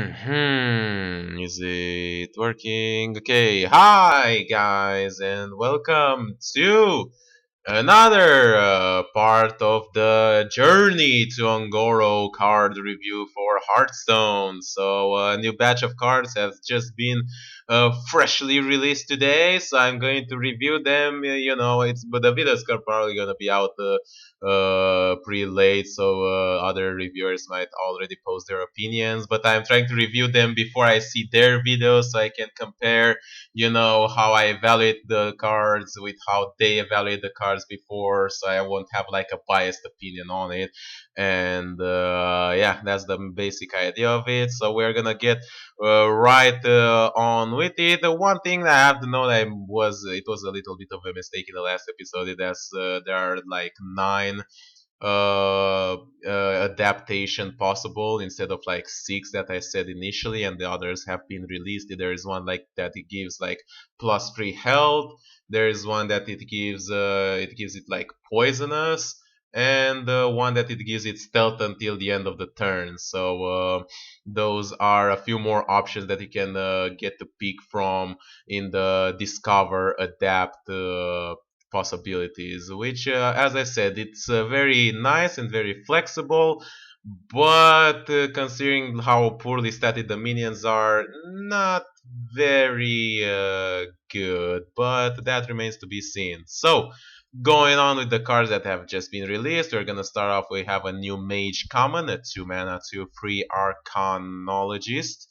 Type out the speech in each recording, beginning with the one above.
Is it working? Okay, hi guys, and welcome to another part of the journey to Ongoro card review for Hearthstone. So, a new batch of cards has just been freshly released today, so I'm going to review them. But the videos are probably gonna be out pretty late, so other reviewers might already post their opinions. But I'm trying to review them before I see their videos, so I can compare how I evaluate the cards with how they evaluate the cards before, so I won't have like a biased opinion on it. And yeah, that's the basic idea of it. So we're gonna get right on with it. The one thing that I have to know that it was a little bit of a mistake in the last episode. There are like nine adaptation possible instead of like six that I said initially, and the others have been released. There is one like that it gives like +3 health. There is one that it gives it like poisonous, and one that it gives it stealth until the end of the turn. So those are a few more options that you can get to pick from in the discover adapt possibilities, which, as I said, it's very nice and very flexible. But considering how poorly statted the minions are, not very good. But that remains to be seen. So, going on with the cards that have just been released, we're gonna start off. We have a new Mage Common, a 2 mana, 2/3 Arcanologist.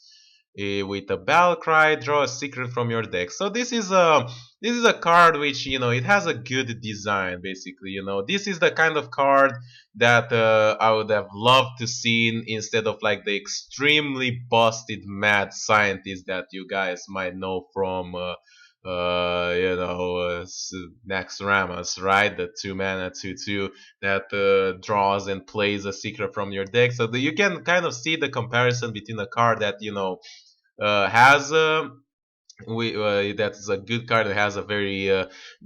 With a battle cry, draw a secret from your deck. So this is a card which it has a good design. Basically, this is the kind of card that I would have loved to see instead of like the extremely busted mad scientist that you guys might know from Nax Ramas, right? The 2 mana 2/2 that draws and plays a secret from your deck. So you can kind of see the comparison between a card that has that's a good card that has a very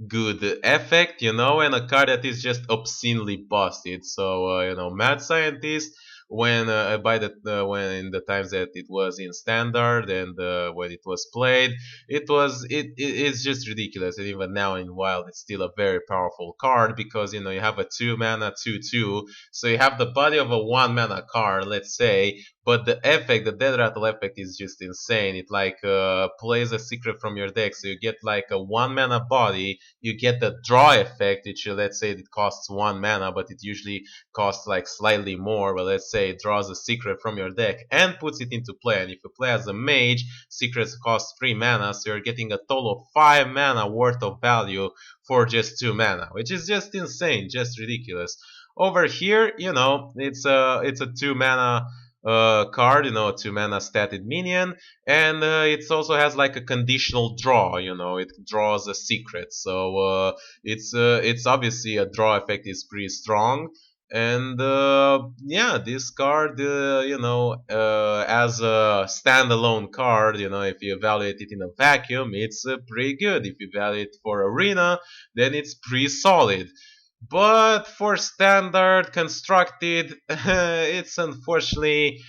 good effect, and a card that is just obscenely busted. So Mad Scientist, when in the times that it was in standard and when it was played, it's just ridiculous. And even now in wild, it's still a very powerful card because you have a 2 mana 2/2, so you have the body of a 1 mana card, let's say, but the dead rattle effect is just insane. It like plays a secret from your deck, so you get like a 1 mana body. You get the draw effect, which let's say it costs 1 mana, but it usually costs like slightly more. But let's say it draws a secret from your deck and puts it into play. And if you play as a mage, secrets cost 3 mana, so you're getting a total of 5 mana worth of value for just 2 mana, which is just insane, just ridiculous. Over here, it's a 2 mana card, 2 mana statted minion, and it also has like a conditional draw. It draws a secret, so it's obviously a draw effect is pretty strong. And yeah, this card, as a standalone card, if you evaluate it in a vacuum, it's pretty good. If you evaluate it for arena, then it's pretty solid. But for standard constructed, it's unfortunately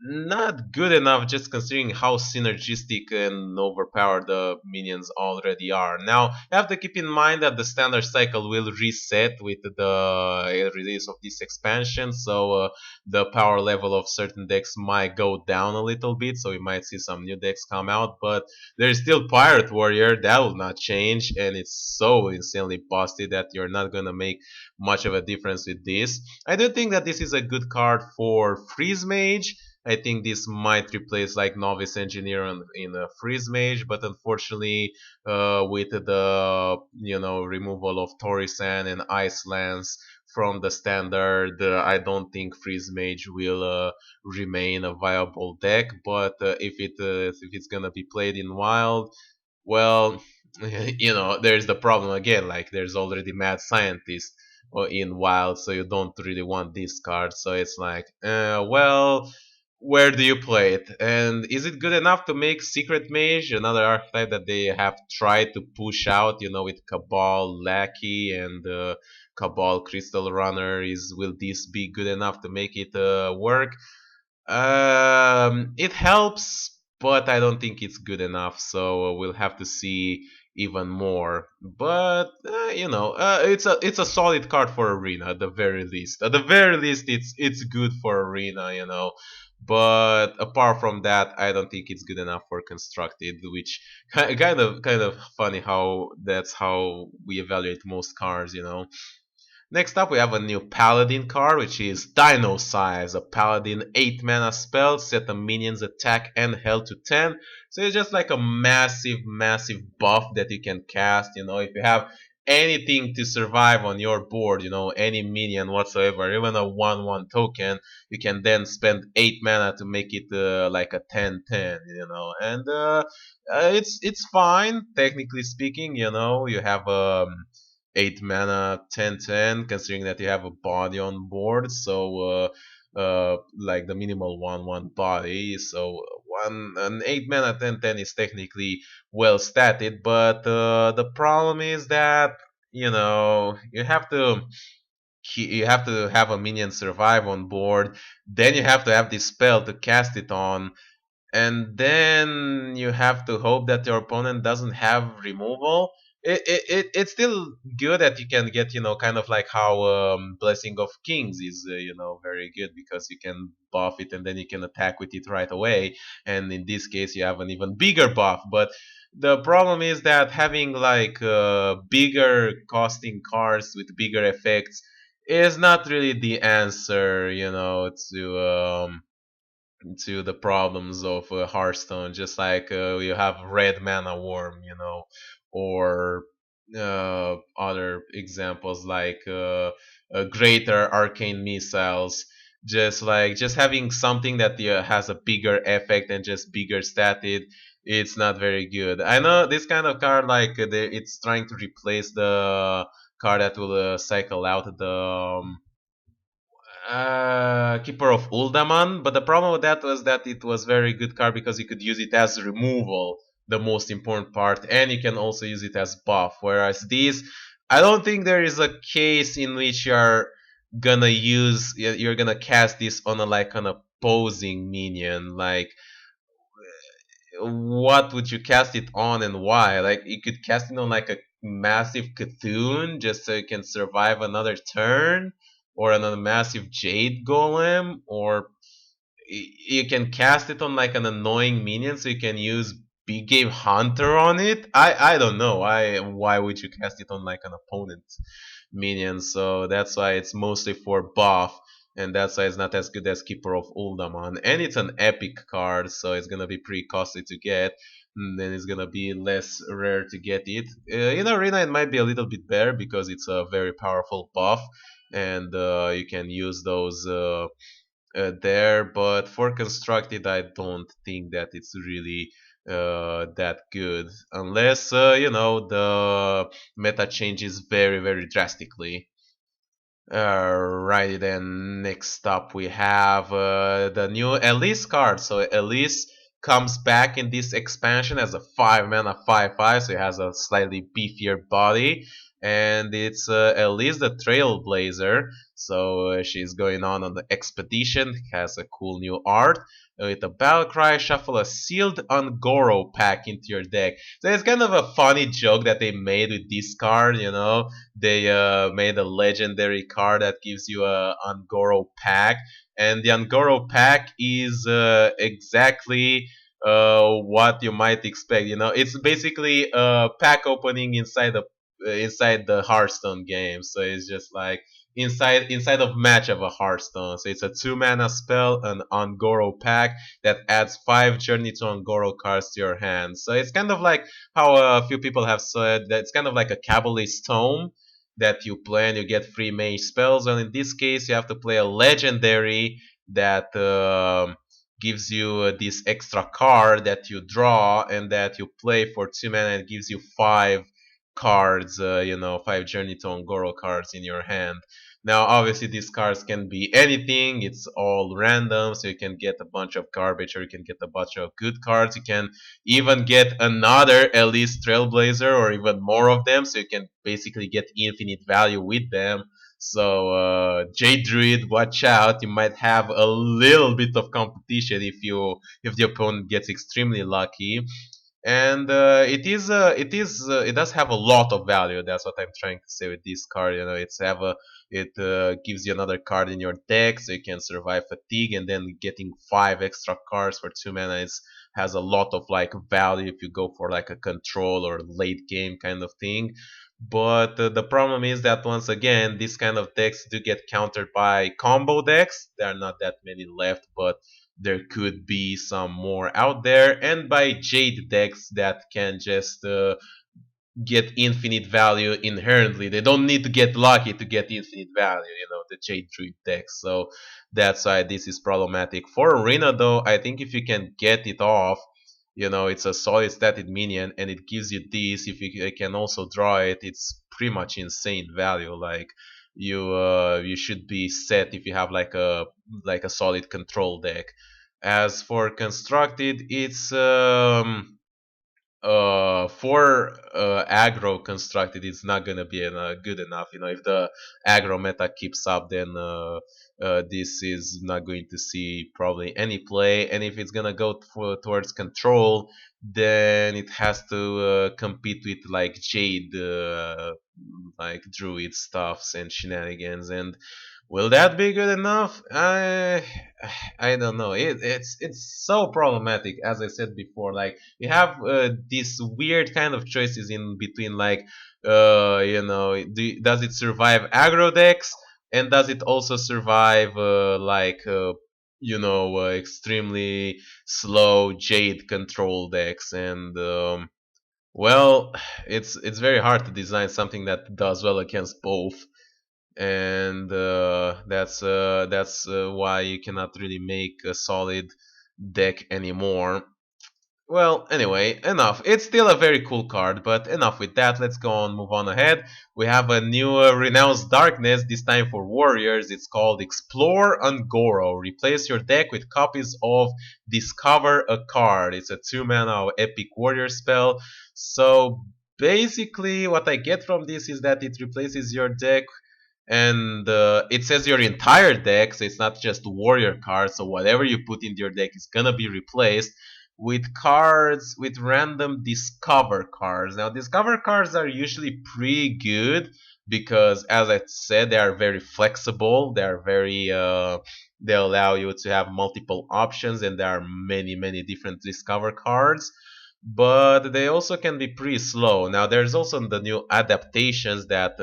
not good enough, just considering how synergistic and overpowered the minions already are. Now, you have to keep in mind that the standard cycle will reset with the release of this expansion, so the power level of certain decks might go down a little bit, so we might see some new decks come out, but there's still Pirate Warrior, that will not change, and it's so insanely busted that you're not gonna make much of a difference with this. I do think that this is a good card for Freeze Mage. I think this might replace like Novice Engineer in a Freeze Mage, but unfortunately, with the removal of Torisan and Ice Lance from the standard, I don't think Freeze Mage will remain a viable deck. But if it's gonna be played in Wild, well, there's the problem again. Like there's already Mad Scientist in Wild, so you don't really want this card. So it's like, well, where do you play it? And is it good enough to make Secret Mage, another archetype that they have tried to push out, with Cabal Lackey and Cabal Crystal Runner? Will this be good enough to make it work? it helps, but I don't think it's good enough. So we'll have to see even more. But it's a solid card for arena at the very least. At the very least, it's good for arena. But apart from that, I don't think it's good enough for constructed, which kind of funny how that's how we evaluate most cards. Next up, we have a new Paladin card, which is Dino Size. A Paladin 8 mana spell, set the minion's attack and health to 10. So it's just like a massive, massive buff that you can cast. If you have anything to survive on your board, any minion whatsoever, even a 1/1 token, you can then spend 8 mana to make it like a 10/10, and it's fine, technically speaking, you have 8 mana 10/10 considering that you have a body on board, so like the minimal 1/1 body, so one an 8 mana 10/10 is technically well statted, but the problem is that you have to have a minion survive on board, then you have to have this spell to cast it on, and then you have to hope that your opponent doesn't have removal. It's still good that you can get, kind of like how Blessing of Kings is, very good because you can buff it and then you can attack with it right away. And in this case, you have an even bigger buff. But the problem is that having like bigger costing cards with bigger effects is not really the answer, to the problems of Hearthstone. Just like you have red mana worm, or other examples like greater arcane missiles. Just having something that has a bigger effect and just bigger stated, it's not very good. I know this kind of card like it's trying to replace the card that will cycle out the Keeper of Uldaman, but the problem with that was that it was very good card because you could use it as removal, the most important part, and you can also use it as buff. Whereas these, I don't think there is a case in which you're gonna cast this on an opposing minion. Like, what would you cast it on and why? Like, you could cast it on like a massive Cthulhu just so you can survive another turn, or on a massive Jade Golem, or you can cast it on like an annoying minion so you can use Big Game Hunter on it. I don't know why would you cast it on like an opponent minion. So that's why it's mostly for buff, and that's why it's not as good as Keeper of Uldaman. And it's an epic card, so it's gonna be pretty costly to get. And then it's gonna be less rare to get it. In arena, it might be a little bit better because it's a very powerful buff, and you can use those there. But for constructed, I don't think that it's really that good unless the meta changes very, very drastically. Alrighty then, next up we have the new Elise card. So Elise comes back in this expansion as a 5 mana 5/5, so it has a slightly beefier body. And it's Elise the Trailblazer. So she's going on the expedition, has a cool new art. With a battle cry, shuffle a sealed Ungoro pack into your deck. So it's kind of a funny joke that they made with this card, they made a legendary card that gives you a Ungoro pack, and the Ungoro pack is exactly what you might expect. It's basically a pack opening inside the Hearthstone game. So it's just like inside of match of a Hearthstone. So it's a 2 mana spell, an Ungoro pack that adds 5 Journey to Ungoro cards to your hand. So it's kind of like how a few people have said that it's kind of like a Kabbalist Tome that you play and you get free mage spells. And in this case, you have to play a legendary that gives you this extra card that you draw and that you play for 2 mana and gives you 5 cards, 5 Journey to Ungoro cards in your hand. Now, obviously, these cards can be anything. It's all random, so you can get a bunch of garbage or you can get a bunch of good cards. You can even get another Elise Trailblazer or even more of them, so you can basically get infinite value with them. So Jade Druid, watch out! You might have a little bit of competition if the opponent gets extremely lucky. And it does have a lot of value. That's what I'm trying to say with this card. You know, it gives you another card in your deck, so you can survive fatigue, and then getting 5 extra cards for 2 mana has a lot of like value if you go for like a control or late game kind of thing. But the problem is that once again, these kind of decks do get countered by combo decks. There are not that many left, but there could be some more out there, and by Jade decks that can just get infinite value inherently. They don't need to get lucky to get infinite value, you know, the Jade Druid decks. So that's why this is problematic. For Arena, though, I think if you can get it off, you know, it's a solid static minion and it gives you this. If you can also draw it, it's pretty much insane value. Like, you should be set if you have like a solid control deck. As for constructed, it's for aggro constructed, it's not gonna be good enough. You know, if the aggro meta keeps up, then this is not going to see probably any play. And if it's gonna go towards control, then it has to compete with like Jade, like Druid stuffs and shenanigans. And will that be good enough? I don't know. It's so problematic, as I said before. Like, you have these weird kind of choices in between, like, you know, does it survive aggro decks, and does it also survive you know, extremely slow Jade control decks? And well, it's very hard to design something that does well against both. And that's why you cannot really make a solid deck anymore. Well, anyway, enough. It's still a very cool card, but enough with that. Let's go on, move on ahead. We have a new Renounced Darkness, this time for warriors. It's called Explore Ungoro. Replace your deck with copies of Discover a Card. It's a 2 mana epic warrior spell. So basically, what I get from this is that it replaces your deck, and it says your entire deck, so it's not just warrior cards. So whatever you put into your deck is gonna be replaced with cards, with random discover cards. Now, discover cards are usually pretty good because, as I said, they are very flexible. They are very they allow you to have multiple options, and there are many different discover cards. But they also can be pretty slow. Now, there's also the new adaptations that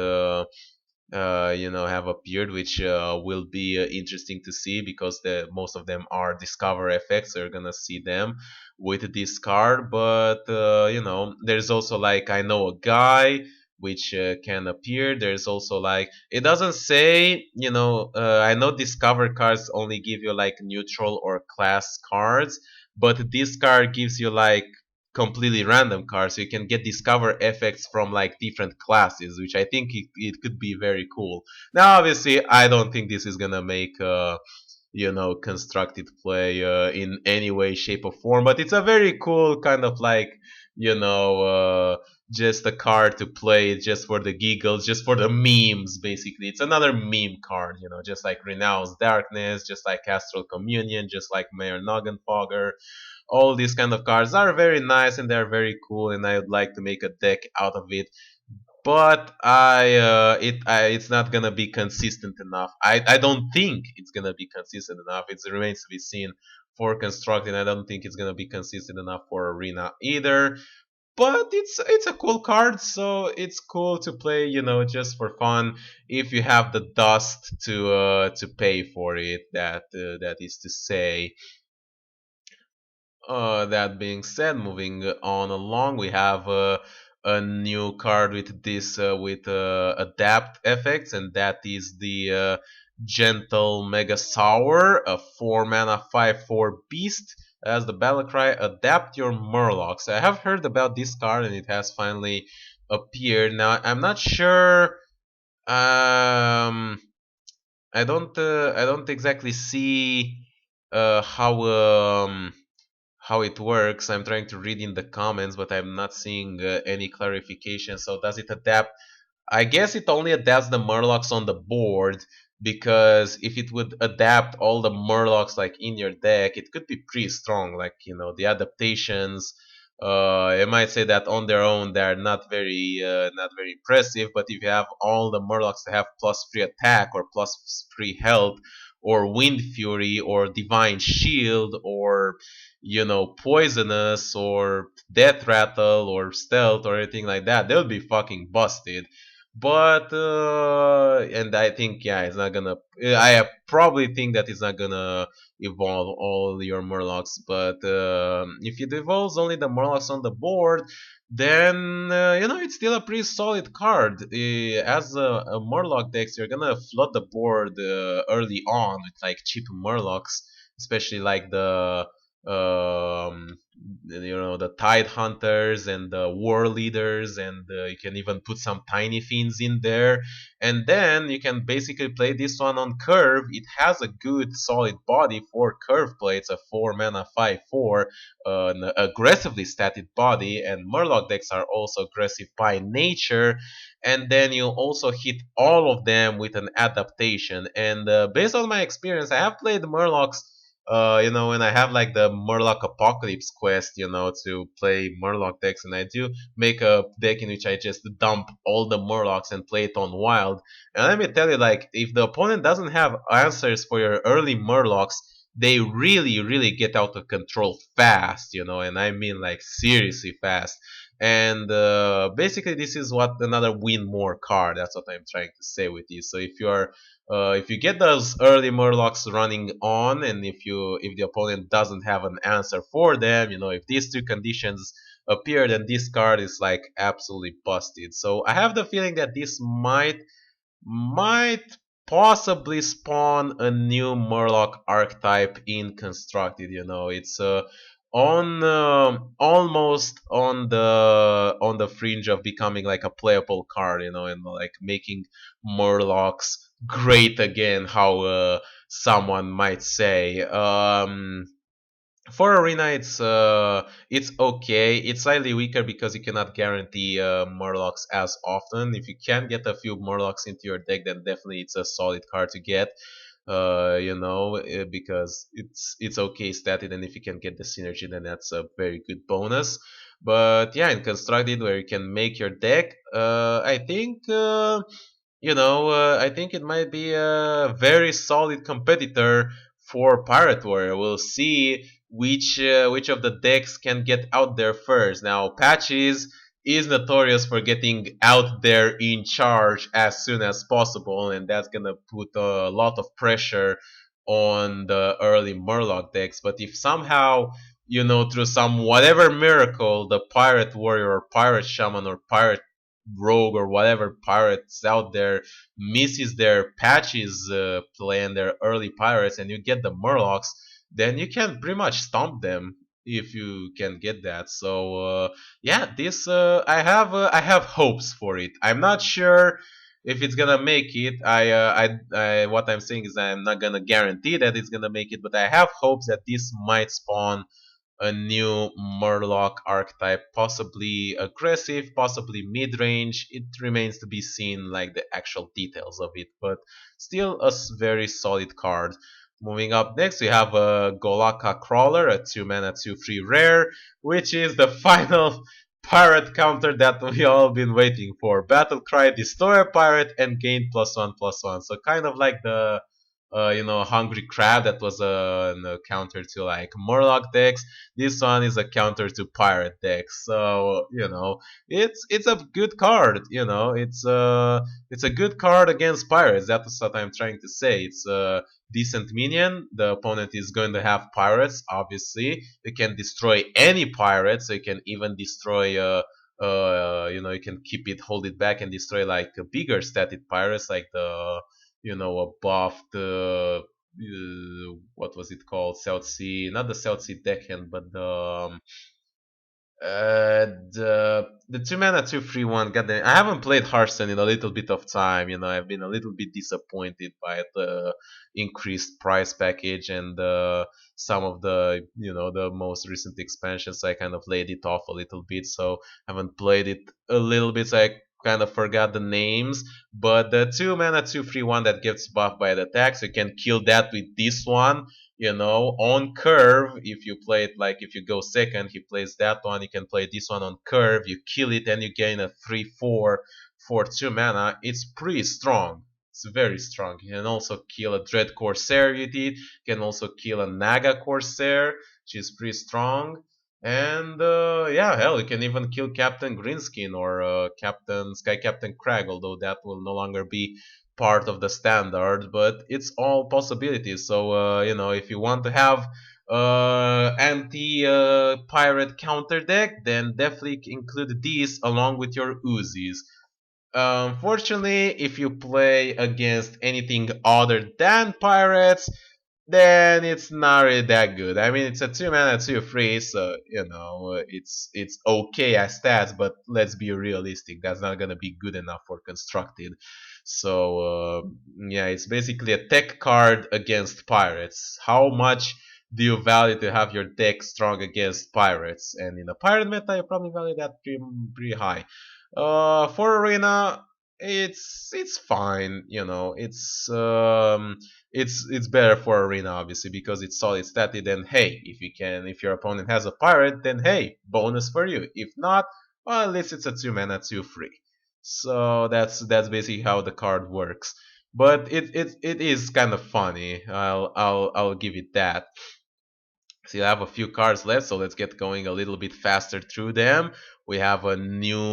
you know, have appeared, which will be interesting to see because most of them are discover effects. So you're gonna see them with this card. But you know, there's also like I know a guy, which can appear. There's also like it doesn't say, you know, I know discover cards only give you like neutral or class cards, but this card gives you like completely random cards, so you can get discover effects from like different classes, which I think it could be very cool. Now, obviously, I don't think this is gonna make you know, constructed play in any way, shape, or form, but it's a very cool kind of like, you know, just a card to play just for the giggles, just for the memes. Basically, it's another meme card, you know, just like Renounced Darkness, just like Astral Communion, just like Mayor Noggenfogger. All these kind of cards are very nice and they're very cool, and I would like to make a deck out of it. But it's not gonna be consistent enough. I don't think it's gonna be consistent enough. It remains to be seen for constructing. I don't think it's gonna be consistent enough for arena either. But it's a cool card, so it's cool to play, you know, just for fun. If you have the dust to pay for it, that is to say. That being said, moving on along, we have a new card with this with adapt effects, and that is the Gentle Mega Sour, a 4 mana 5/4 beast. As the battle cry, adapt your Murlocs. I have heard about this card, and it has finally appeared. Now, I'm not sure. I don't exactly see how how it works. I'm trying to read in the comments, but I'm not seeing any clarification. So does it adapt? I guess it only adapts the Murlocs on the board, because if it would adapt all the Murlocs like in your deck, it could be pretty strong. Like, the adaptations. I might say that on their own they're not very impressive, but if you have all the Murlocs that have +3 attack or +3 health, or Wind Fury or Divine Shield, or Poisonous or Death Rattle or Stealth or anything like that, they'll be fucking busted. But and I think, yeah, it's not gonna. I probably think that it's not gonna evolve all your Murlocs. But if it evolves only the Murlocs on the board, then it's still a pretty solid card. As a Murloc decks, you're gonna flood the board early on with like cheap Murlocs, especially like um, the Tide Hunters and the War Leaders, and you can even put some Tiny Fiends in there, and then you can basically play this one on curve. It has a good solid body for curve play. It's a 4 mana 5/4, an aggressively statted body, and Murloc decks are also aggressive by nature. And then you also hit all of them with an adaptation. And based on my experience, I have played Murlocs, when I have like the Murloc Apocalypse quest, to play Murloc decks, and I do make a deck in which I just dump all the Murlocs and play it on wild. And let me tell you, like, if the opponent doesn't have answers for your early Murlocs, they really, really get out of control fast, and I mean like seriously fast. And basically, this is what another win more card. That's what I'm trying to say with this. So if you get those early Murlocs running on, and if the opponent doesn't have an answer for them, if these two conditions appear, then this card is like absolutely busted. So I have the feeling that this might possibly spawn a new Murloc archetype in constructed. It's on almost on the fringe of becoming like a playable card. And like making Murlocs great again, how someone might say. For arena, it's okay. It's slightly weaker because you cannot guarantee Murlocs as often. If you can get a few Murlocs into your deck, then definitely it's a solid card to get. Because it's okay statted, and if you can get the synergy, then that's a very good bonus. But yeah, in constructed, where you can make your deck, I think. I think it might be a very solid competitor for Pirate Warrior. We'll see which of the decks can get out there first. Now, Patches is notorious for getting out there in charge as soon as possible, and that's gonna put a lot of pressure on the early Murloc decks. But if somehow, through some whatever miracle, the Pirate Warrior or Pirate Shaman or Pirate Rogue or whatever pirates out there misses their Patches play and their early pirates, and you get the Murlocs, then you can pretty much stomp them if you can get that. So yeah, this I have hopes for it. I'm not sure if it's gonna make it. What I'm saying is I'm not gonna guarantee that it's gonna make it, but I have hopes that this might spawn a new Murloc archetype, possibly aggressive, possibly mid-range. It remains to be seen, like the actual details of it, but still a very solid card. Moving up next, we have a Golaka Crawler, a 2 mana 2/3 rare, which is the final pirate counter that we all been waiting for. Battle Cry, destroy a pirate, and gain +1/+1. So kind of like the Hungry Crab that was a counter to like Murloc decks. This one is a counter to Pirate decks. So it's a good card. It's a good card against Pirates. That's what I'm trying to say. It's a decent minion. The opponent is going to have Pirates. Obviously, you can destroy any Pirate. So you can even destroy. You can keep it, hold it back, and destroy like a bigger static Pirates, like the a buffed what was it called? South Sea, not the South Sea deckhand, but the 2 mana 2/3 one. Goddamn, I haven't played Hearthstone in a little bit of time. I've been a little bit disappointed by the increased price package and some of the most recent expansions. So I kind of laid it off a little bit. So I haven't played it a little bit. So I kind of forgot the names, but the 2 mana 2/3 1 that gets buffed by the attacks, you can kill that with this one. On curve, if you play it like if you go second, he plays that one. You can play this one on curve. You kill it and you gain a 3/4 for 2 mana. It's pretty strong. It's very strong. You can also kill a Dread Corsair with it. You can also kill a Naga Corsair, which is pretty strong. And yeah, hell, you can even kill Captain Greenskin or Captain Sky Captain Crag, although that will no longer be part of the standard. But it's all possibilities. So if you want to have anti pirate counter deck, then definitely include these along with your Uzis. Unfortunately, if you play against anything other than pirates, then it's not really that good. I mean, it's a 2 mana 2/3, so it's okay as stats, but let's be realistic. That's not gonna be good enough for constructed. So yeah, it's basically a tech card against pirates. How much do you value to have your deck strong against pirates? And in a pirate meta, you probably value that pretty high. For arena, it's fine. It's better for arena obviously because it's solid statted. And hey, if your opponent has a pirate, then hey, bonus for you. If not, well, at least it's a 2 mana 2/3. So that's basically how the card works. But it is kind of funny. I'll give it that. So you have a few cards left, so let's get going a little bit faster through them. We have a new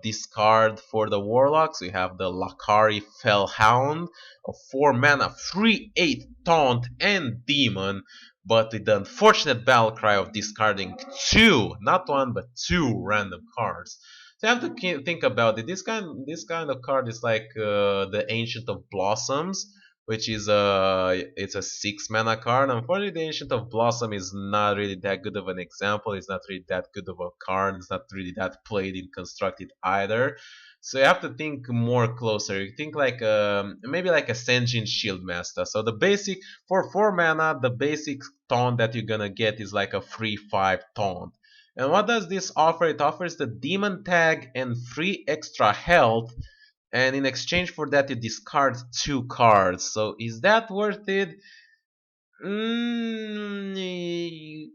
discard for the Warlocks. We have the Lakari Fellhound, a 4 mana, 3/8 Taunt and Demon, but with the unfortunate battle cry of discarding two, not one, but two random cards. So you have to think about it. This kind of card is like the Ancient of Blossoms, which is it's a 6 mana card. Unfortunately, the Ancient of Blossom is not really that good of an example. It's not really that good of a card. It's not really that played in constructed either. So you have to think more closer. You think like maybe like a Senjin Shieldmaster. So the basic for 4 mana, the basic taunt that you're gonna get is like a 3/5 taunt. And what does this offer? It offers the demon tag and 3 extra health, and in exchange for that you discard two cards. So is that worth it?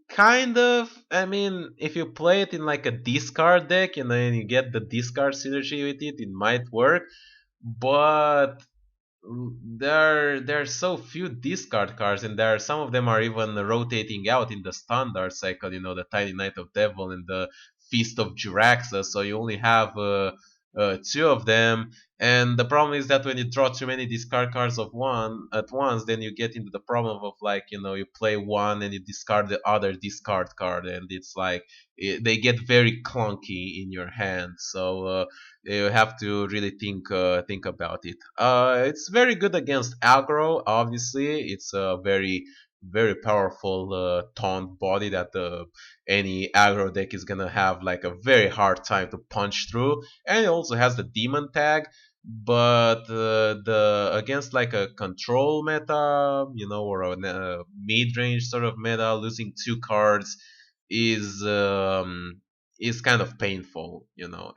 Kind of. I mean, if you play it in like a discard deck and you get the discard synergy with it, it might work. But there are so few discard cards, and there are some of them are even rotating out in the standard cycle. The Tiny Knight of Devil and the Feast of Jiraxa. So you only have two of them, and the problem is that when you draw too many discard cards of one at once, then you get into the problem of like you play one and you discard the other discard card, and it's like they get very clunky in your hand. So you have to really think about it. It's very good against aggro. Obviously, it's a very powerful taunt body that any aggro deck is gonna have like a very hard time to punch through. And it also has the demon tag, but the against like a control meta, or a mid-range sort of meta, losing two cards is is kind of painful,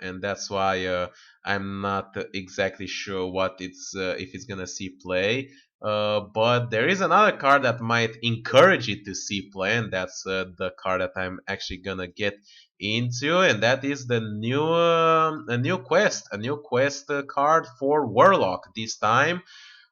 and that's why I'm not exactly sure what it's if it's gonna see play. But there is another card that might encourage it to see play, and that's the card that I'm actually gonna get into, and that is the a new quest card for Warlock. This time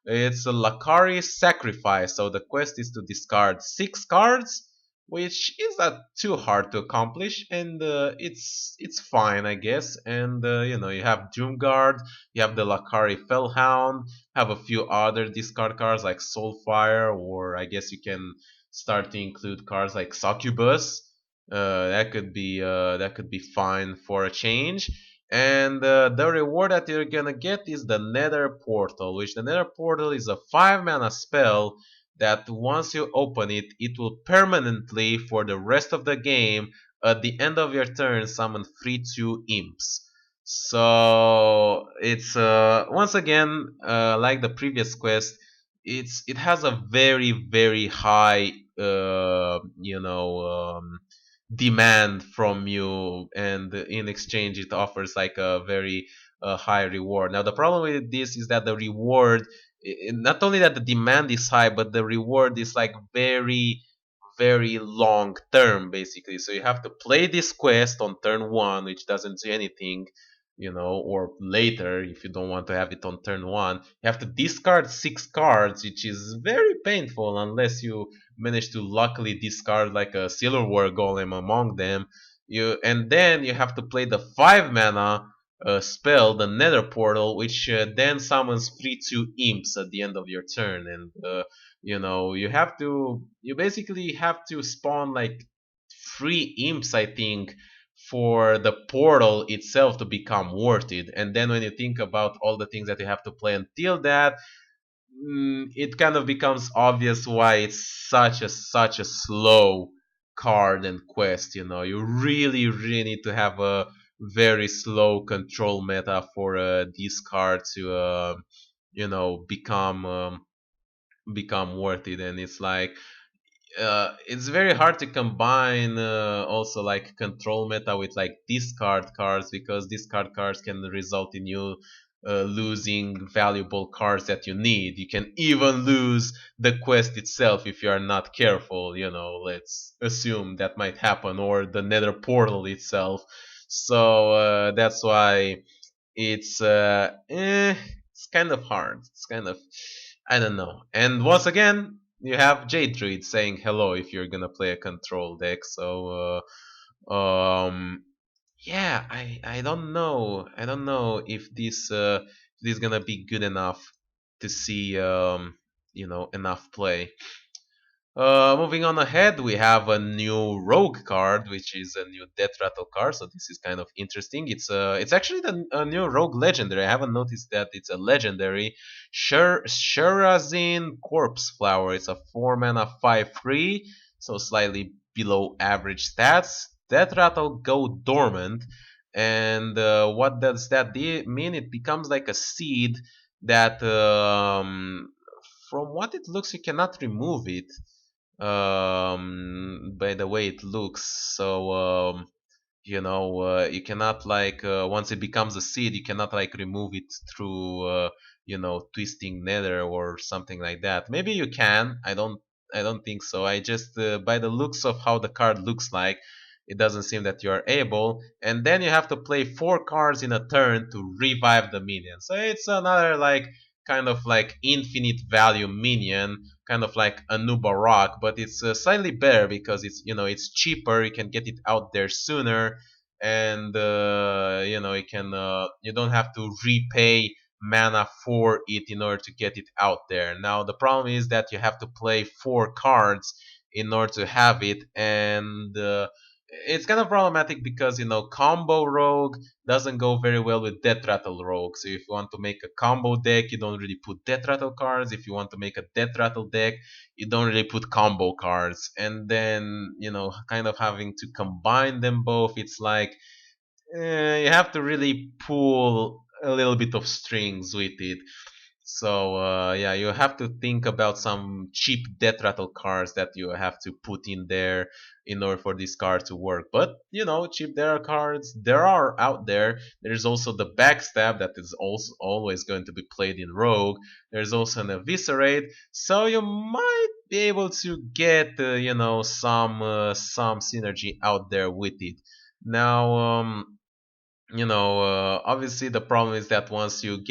it's a Lakari Sacrifice. So the quest is to discard 6 cards, which is not too hard to accomplish, and it's fine, I guess. And you have Doomguard, you have the Lakari Fellhound, have a few other discard cards like Soulfire, or I guess you can start to include cards like Succubus. That could be fine for a change. And the reward that you're gonna get is the Nether Portal, which the Nether Portal is a 5 mana spell that once you open it, it will permanently, for the rest of the game, at the end of your turn, summon 3/2 imps. So it's once again like the previous quest, it has a very high demand from you, and in exchange it offers like a very high reward. Now the problem with this is that the reward, not only that the demand is high, but the reward is like very long term basically. So you have to play this quest on turn one, which doesn't do anything, or later if you don't want to have it on turn one. You have to discard 6 cards, which is very painful unless you manage to luckily discard like a silverware golem among them. And then you have to play the 5 mana spell, the Nether Portal, which then summons 3/2 imps at the end of your turn. And you basically have to spawn like 3 imps, I think, for the portal itself to become worth it. And then when you think about all the things that you have to play until that, it kind of becomes obvious why it's such a slow card and quest. You really need to have a very slow control meta for this card to become worth it. And it's like it's very hard to combine also like control meta with like discard cards, because discard cards can result in you losing valuable cards that you need. You can even lose the quest itself if you are not careful. Let's assume that might happen, or the Nether portal itself. So that's why it's kind of hard. It's kind of, I don't know. And once again, you have Jade Druid saying hello if you're gonna play a control deck. So yeah, I don't know. I don't know if this is gonna be good enough to see enough play. Moving on ahead, we have a new rogue card, which is a new death rattle card. So this is kind of interesting. It's actually a new rogue legendary. I haven't noticed that it's a legendary. Shurazin Corpse Flower. It's a 4 mana 5/3, so slightly below average stats. Death rattle go dormant, and what does that mean? It becomes like a seed that, from what it looks, you cannot remove it by the way it looks. So you cannot like once it becomes a seed, you cannot like remove it through twisting nether or something like that. Maybe you can. I don't think so. I just by the looks of how the card looks like, it doesn't seem that you are able. And then you have to play 4 cards in a turn to revive the minion. So it's another like kind of like infinite value minion, kind of like a Nubarak, but it's slightly better because it's cheaper. You can get it out there sooner, and you don't have to repay mana for it in order to get it out there. Now the problem is that you have to play 4 cards in order to have it, and it's kind of problematic because combo rogue doesn't go very well with death rattle rogue. So if you want to make a combo deck, you don't really put death rattle cards. If you want to make a death rattle deck, you don't really put combo cards. And then kind of having to combine them both, it's like you have to really pull a little bit of strings with it. So yeah, you have to think about some cheap death rattle cards that you have to put in there in order for this card to work. But cheap death cards there are out there. There's also the backstab that is also always going to be played in Rogue. There's also an eviscerate, so you might be able to get some synergy out there with it. Now obviously the problem is that once you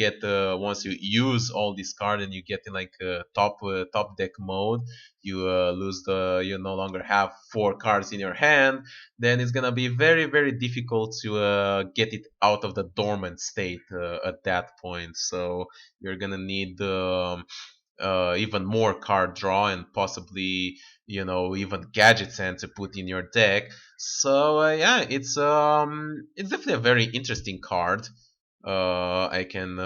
use all this card and you get in like top deck mode, you no longer have 4 cards in your hand. Then it's gonna be very very difficult to get it out of the dormant state at that point. So you're gonna need even more card draw, and possibly even gadget sand to put in your deck. So yeah, it's definitely a very interesting card. I can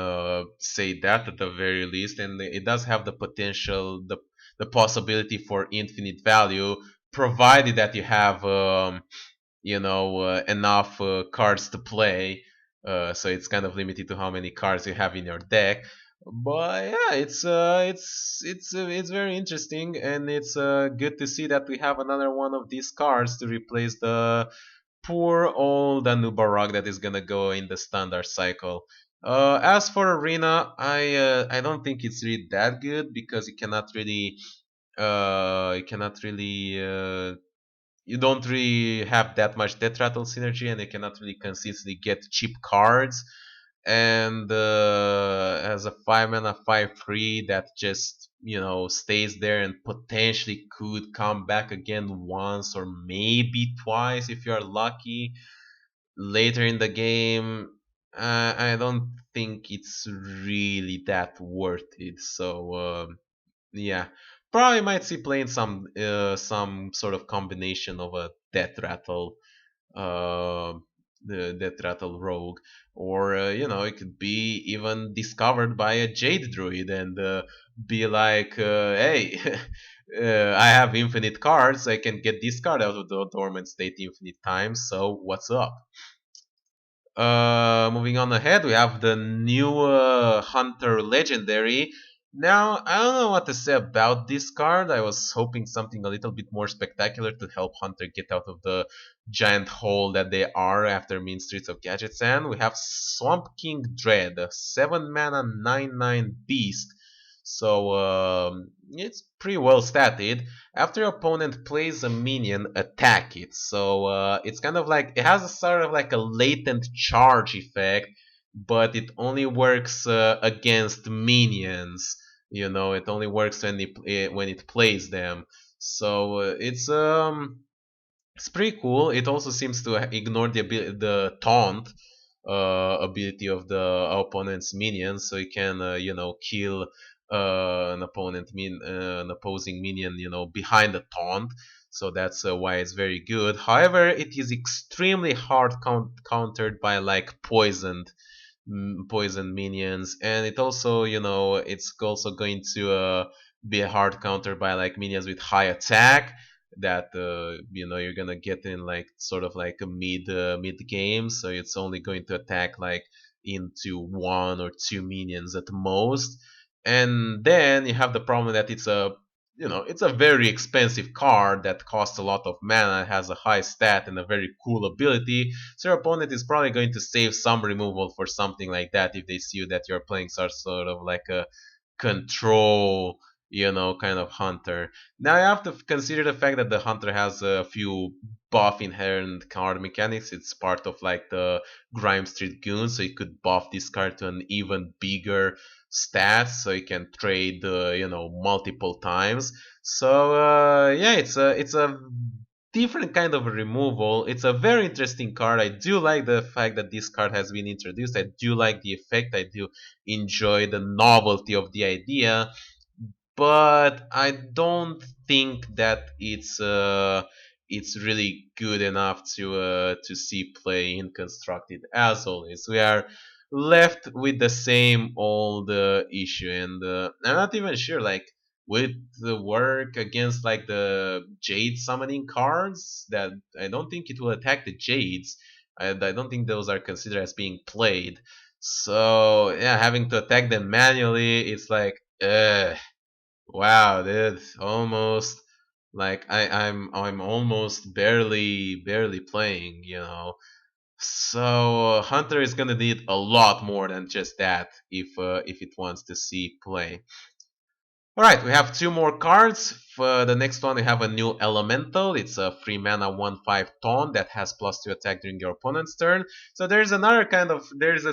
say that at the very least, and it does have the potential, the possibility for infinite value, provided that you have enough cards to play. So it's kind of limited to how many cards you have in your deck. But yeah, it's very interesting, and it's good to see that we have another one of these cards to replace the poor old Anubarak that is gonna go in the standard cycle. As for Arena, I don't think it's really that good because you cannot really you don't really have that much death rattle synergy, and you cannot really consistently get cheap cards. And as a 5 mana 5/3 that just stays there and potentially could come back again once or maybe twice if you are lucky later in the game. I don't think it's really that worth it. So yeah, probably might see playing some sort of combination of a death rattle, uh, the death rattle rogue, or it could be even discovered by a jade druid and be like, hey. I have infinite cards. I can get this card out of the dormant state infinite times. So what's up? Moving on ahead, we have the new Hunter Legendary. Now, I don't know what to say about this card. I was hoping something a little bit more spectacular to help Hunter get out of the giant hole that they are after Mean Streets of Gadgets. And we have Swamp King Dread, a 7 mana 9/9 beast. So it's pretty well statted. After your opponent plays a minion, attack it. So it's kind of like it has a sort of like a latent charge effect, but it only works against minions. It only works when it plays them. So it's pretty cool. It also seems to ignore the taunt ability of the opponent's minions, so you can kill an opposing minion behind the taunt. So that's why it's very good. However, it is extremely hard countered by like poison minions, and it also it's also going to be a hard counter by like minions with high attack that you're gonna get in like sort of like a mid game, so it's only going to attack like into one or two minions at most. And then you have the problem that it's a very expensive card that costs a lot of mana, has a high stat and a very cool ability. So your opponent is probably going to save some removal for something like that if they see that you're playing such sort of like a control, kind of hunter. Now you have to consider the fact that the hunter has a few buff inherent card mechanics. It's part of like the Grime Street Goon, so you could buff this card to an even bigger stats, so you can trade, multiple times. So yeah, it's a different kind of removal. It's a very interesting card. I do like the fact that this card has been introduced. I do like the effect. I do enjoy the novelty of the idea, but I don't think that it's really good enough to see play in constructed. As always, we are left with the same old issue, and I'm not even sure like with the work against like the jade summoning cards that I don't think it will attack the jades. I don't think those are considered as being played. So yeah, having to attack them manually, it's like, wow, dude, almost like I'm almost barely playing. So Hunter is gonna need a lot more than just that if it wants to see play. All right, we have two more cards. For the next one, we have a new Elemental. It's a 3 mana 1/5 taunt that has +2 attack during your opponent's turn. So there's a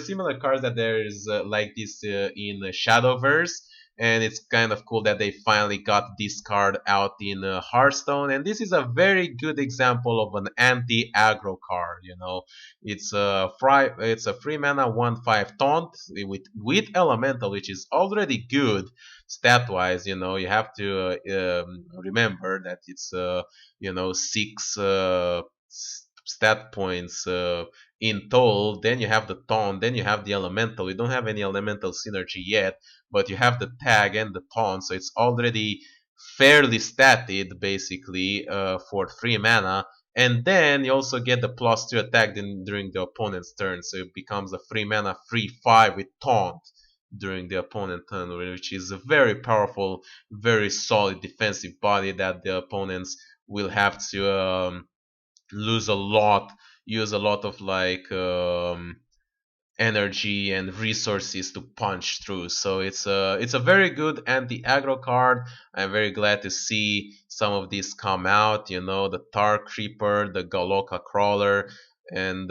similar card that there is like this in Shadowverse, and it's kind of cool that they finally got this card out in Hearthstone. And this is a very good example of an anti-aggro card. It's a 3 mana 1/5 taunt with Elemental, which is already good stat wise. You have to remember that it's six stat points in total. Then you have the taunt, then you have the elemental. We don't have any elemental synergy yet, but you have the tag and the taunt, so it's already fairly statted basically for 3 mana. And then you also get the +2 attack during the opponent's turn, so it becomes a 3 mana 3/5 with taunt. during the opponent turn, which is a very powerful, very solid defensive body that the opponents will have to lose a lot, use a lot of like energy and resources to punch through. So it's a very good anti-aggro card. I'm very glad to see some of these come out. You know, the Tar Creeper, the Galoka Crawler, and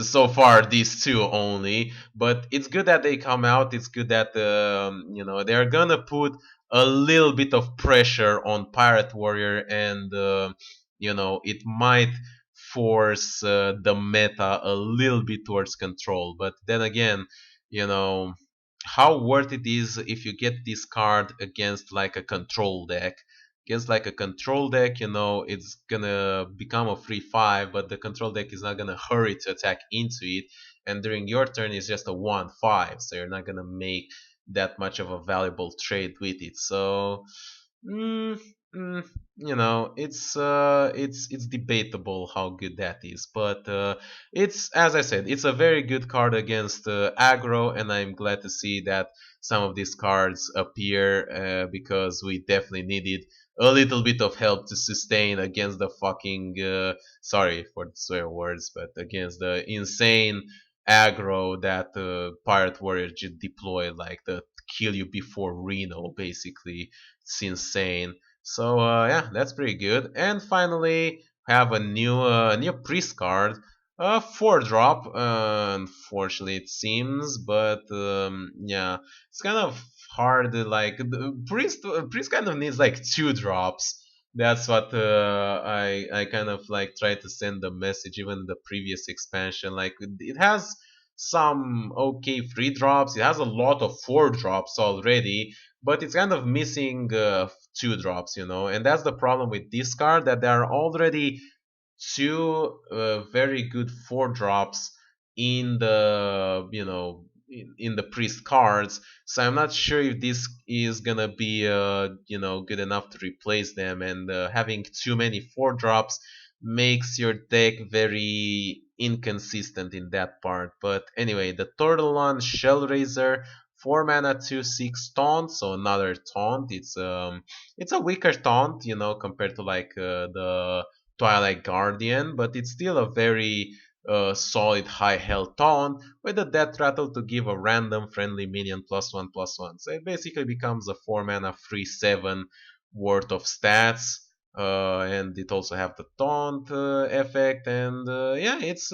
so far these two only, but it's good that they come out. It's good that they're gonna put a little bit of pressure on Pirate Warrior, and it might force the meta a little bit towards control. But then again, you know how worth it is if you get this card against like a control deck. Against like a control deck, it's gonna become a free 5, but the control deck is not gonna hurry to attack into it, and during your turn it's just a 1/5, so you're not gonna make that much of a valuable trade with it. So Mm, mm, it's debatable how good that is, but it's, as I said, it's a very good card against aggro, and I'm glad to see that some of these cards appear because we definitely needed a little bit of help to sustain against the fucking sorry for the swear words, but against the insane aggro that Pirate Warrior just deployed, like the kill you before Reno, basically. It's insane. So yeah, that's pretty good. And finally, have a new priest card, a 4 drop. Unfortunately, it seems, but yeah, it's kind of hard. Like the priest kind of needs like 2 drops. That's what I kind of like try to send the message. Even the previous expansion, like it has some okay 3 drops. It has a lot of 4 drops already, but it's kind of missing 2 drops, and that's the problem with this card, that there are already two very good 4 drops in the in the priest cards. So I'm not sure if this is gonna be good enough to replace them, and having too many 4 drops makes your deck very inconsistent in that part. But anyway, the Turtle on Shell Razor, 4 mana, 2/6 taunt, so another taunt. It's a weaker taunt, compared to like the Twilight Guardian, but it's still a very solid high health taunt with a death rattle to give a random friendly minion +1/+1. So it basically becomes a 4 mana free 7 worth of stats. And it also have the taunt effect, and yeah, it's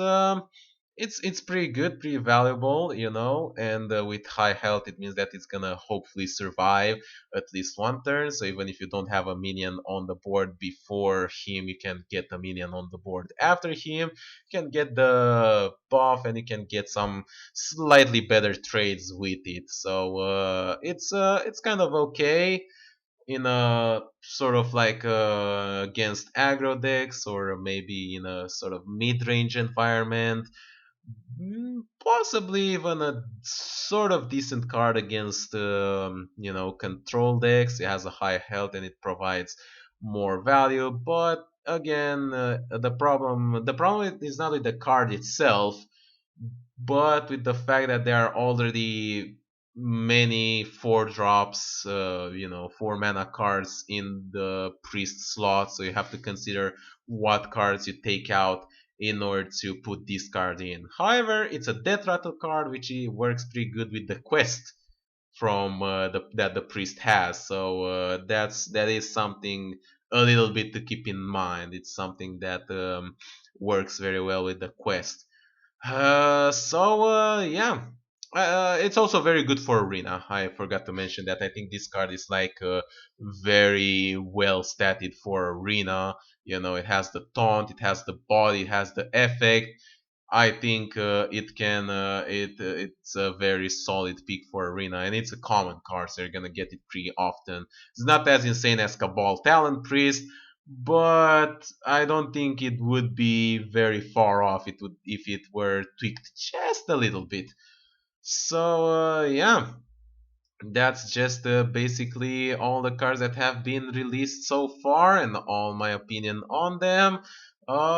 pretty good, pretty valuable, and with high health, it means that it's gonna hopefully survive at least 1 turn. So even if you don't have a minion on the board before him, you can get a minion on the board after him. You can get the buff, and you can get some slightly better trades with it. So it's kind of okay in a sort of like against aggro decks, or maybe in a sort of mid-range environment. Possibly even a sort of decent card against control decks. It has a high health and it provides more value, but again, the problem is not with the card itself, but with the fact that there are already many 4 drops, 4 mana cards in the priest slot, so you have to consider what cards you take out in order to put this card in. However, it's a death rattle card, which works pretty good with the quest from that the priest has. So that is something a little bit to keep in mind. It's something that works very well with the quest. Yeah, it's also very good for arena. I forgot to mention that. I think this card is like very well statted for arena. It has the taunt, it has the body, it has the effect. I think it's a very solid pick for arena, and it's a common card, so you're gonna get it pretty often. It's not as insane as Cabal Talon Priest, but I don't think it would be very far off. It would if it were tweaked just a little bit. So yeah, That's just basically all the cards that have been released so far and all my opinion on them.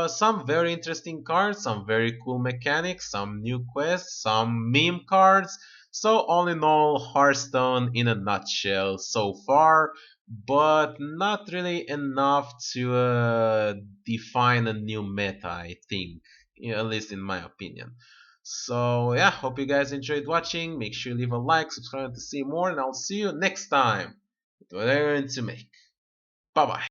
Some very interesting cards, some very cool mechanics, some new quests, some meme cards. So all in all, Hearthstone in a nutshell so far, but not really enough to define a new meta, I think, at least in my opinion. So yeah, hope you guys enjoyed watching. Make sure you leave a like, subscribe to see more, and I'll see you next time with what I learned to make. Bye bye.